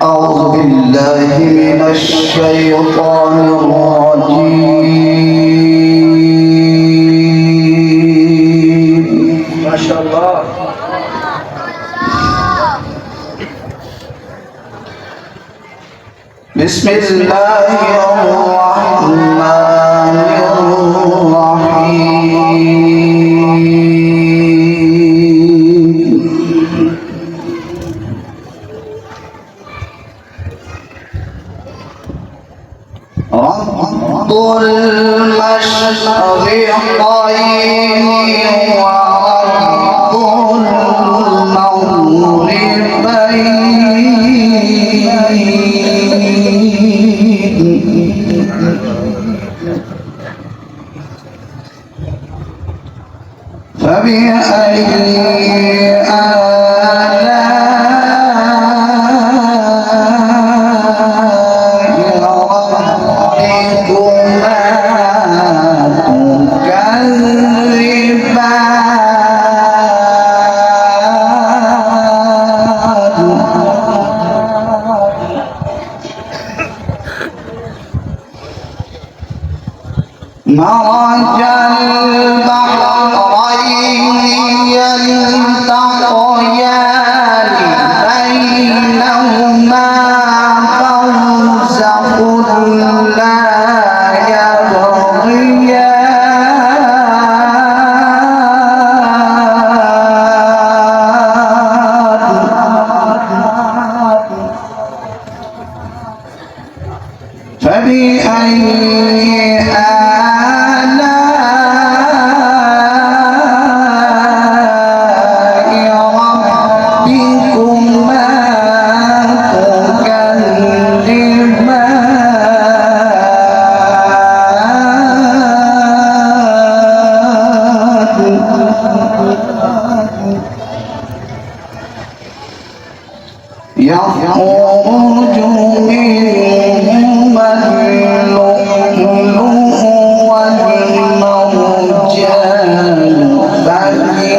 أعوذ بالله من الشيطان الرجيم. ما شاء الله. بسم الله الرحمن الرحيم. رب المشرقين ورب المغربين فبأي مرج البحرين يلتقيان بينهما برزخ لا يبغيان فبأي يخرج منهما اللؤلؤ والمرجان فبأي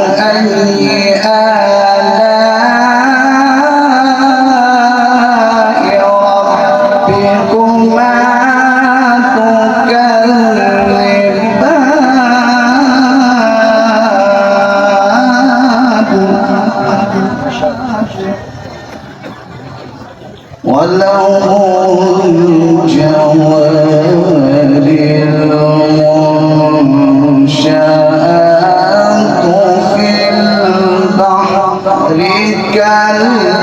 آلاء ربكما تكذبان وله الجوار المنشآت في البحر كالأعلام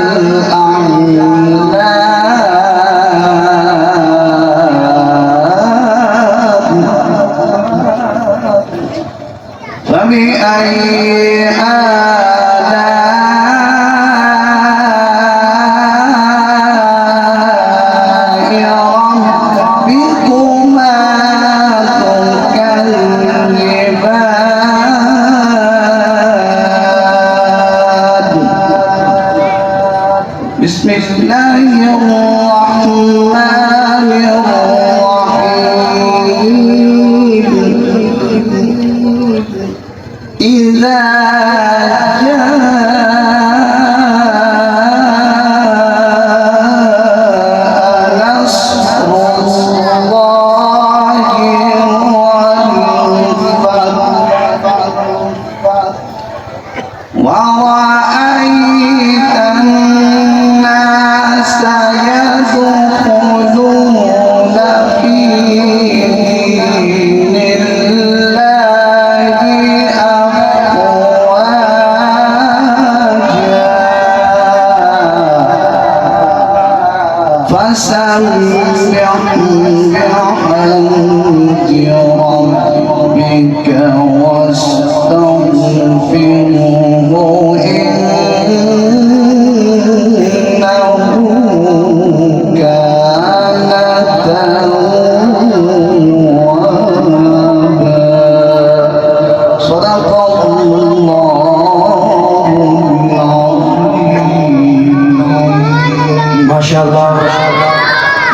فبأي بسم الله الرحمن الرحيم إذا جاء نصر الله والفتح ورأيت الناس يدخلون في دين الله أفواجا فسبح بحمد ربك واستغفره ما شاء الله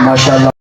ما شاء الله.